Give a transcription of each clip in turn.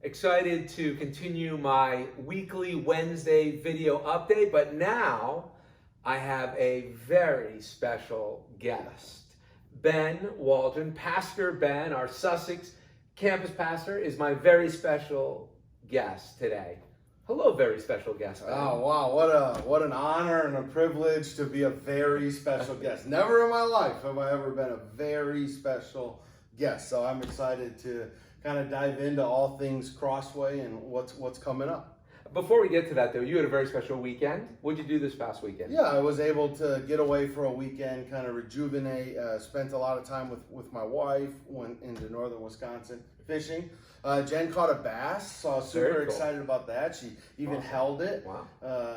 Excited to continue my weekly Wednesday video update, but now I have a very special guest. Ben Waldron, Pastor Ben, our Sussex campus pastor, is my very special guest today. Hello, very special guest, Ben. Oh wow, what an honor and a privilege to be a very special guest. Never in my life have I ever been a very special guest. So I'm excited to kind of dive into all things Crossway and what's coming up. Before we get to that, though, you had a very special weekend. What did you do this past weekend? Yeah, I was able to get away for a weekend, kind of rejuvenate. Spent a lot of time with my wife. Went into northern Wisconsin fishing. Jen caught a bass, so I was super Very cool. excited about that. She even Awesome. held it. Wow.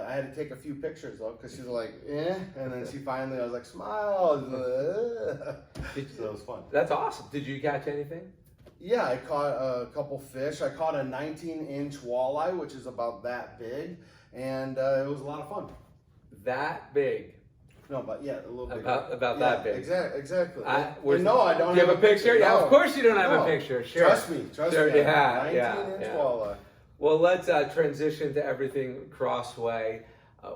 I had to take a few pictures though, because she was like, eh, and then she finally, I was like, smile. So it was fun. That's awesome. Did you catch anything? Yeah, I caught a couple fish. I caught a 19-inch walleye, which is about that big, and it was a lot of fun. That big. No, but yeah, a little bit. About that big. Exactly. Where's No, I don't. Do you have a picture? Yeah, No. of course you don't have a No. picture. Sure. Trust me. Sure, me. yeah, 19-inch yeah. walleye. Well, let's transition to everything Crossway.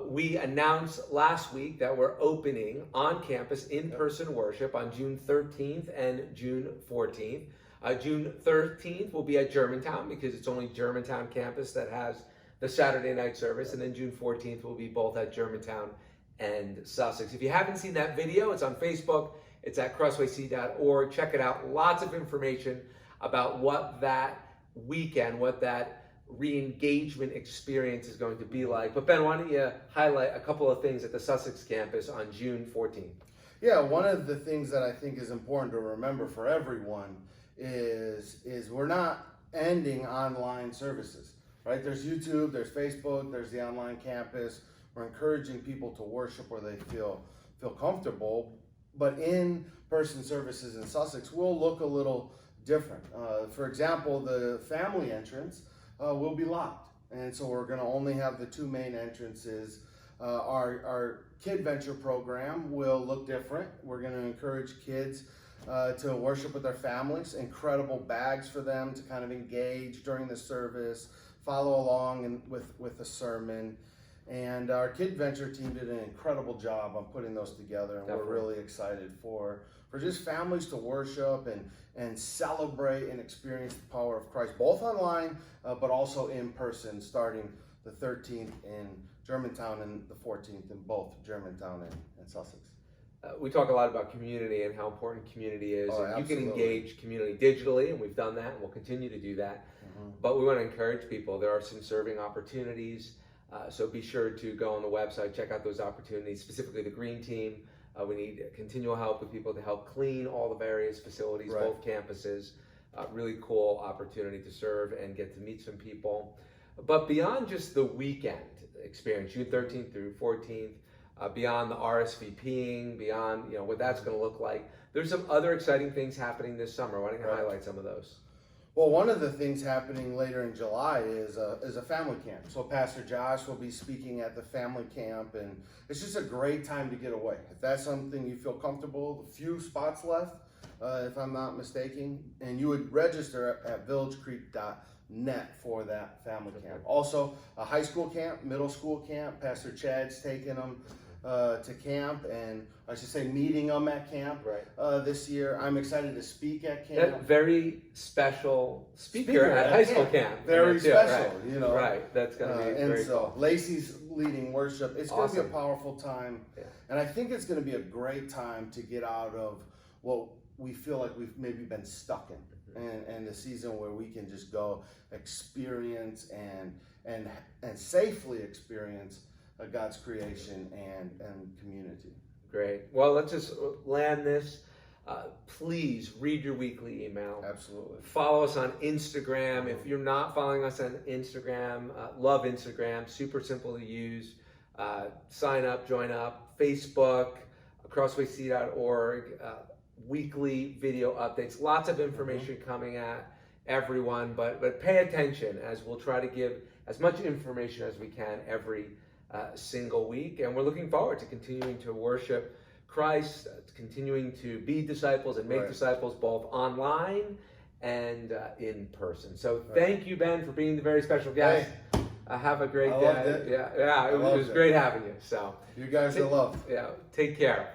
We announced last week that we're opening on campus in-person worship on June 13th and June 14th. June 13th will be at Germantown because it's only Germantown campus that has the Saturday night service, and then June 14th will be both at Germantown and Sussex. If you haven't seen that video, it's on Facebook. It's at crosswayc.org. Check it out. Lots of information about what that weekend, what that re-engagement experience is going to be like. But Ben, why don't you highlight a couple of things at the Sussex campus on June 14th? Yeah, one of the things that I think is important to remember for everyone is we're not ending online services, right? There's YouTube, there's Facebook, there's the online campus. We're encouraging people to worship where they feel comfortable, but in-person services in Sussex will look a little different. For example, the family entrance will be locked, and so we're going to only have the two main entrances. Our Kid Venture program will look different. We're going to encourage kids to worship with their families, incredible bags for them to kind of engage during the service, follow along with the sermon. And our Kid Venture team did an incredible job on putting those together, and Definitely. we're really excited for just families to worship and celebrate and experience the power of Christ, both online, but also in person, starting the 13th in Germantown and the 14th in both Germantown and Sussex. We talk a lot about community and how important community is. Oh, and you can absolutely. engage community digitally, and we've done that, and we'll continue to do that. But we want to encourage people. There are some serving opportunities, so be sure to go on the website, check out those opportunities, specifically the Green Team. We need continual help with people to help clean all the various facilities, Right. both campuses. Really cool opportunity to serve and get to meet some people. But beyond just the weekend experience, June 13th through 14th, beyond the RSVPing, beyond what that's going to look like, there's some other exciting things happening this summer. Why don't you Right. highlight some of those? Well, one of the things happening later in July is a family camp. So Pastor Josh will be speaking at the family camp, and it's just a great time to get away. If that's something you feel comfortable, a few spots left, if I'm not mistaken, and you would register at villagecreek.net for that family camp. Also, a high school camp, middle school camp. Pastor Chad's taking them to camp, and I should say meeting them at camp this year. I'm excited to speak at camp. That very special speaker at high school camp. Very Too, special, right. Right, that's going to be and very so cool. Lacey's leading worship. It's going to be Awesome. a powerful time, Yeah. and I think it's going to be a great time to get out of what we feel like we've maybe been stuck in, and the season where we can just go experience and safely experience God's creation and community. Great. Well, let's just land this. Please read your weekly email. Absolutely. Follow us on Instagram. If you're not following us on Instagram, love Instagram. Super simple to use. Sign up, join up. Facebook, crosswayc.org. Weekly video updates. Lots of information coming at everyone, but pay attention as we'll try to give as much information as we can every single week. And we're looking forward to continuing to worship Christ, continuing to be disciples and make Right. disciples both online and in person. So thank you, Ben, for being the very special guest. Have a great I day. loved it. Yeah, it was loved it. great having you. So You guys are loved. yeah, take care.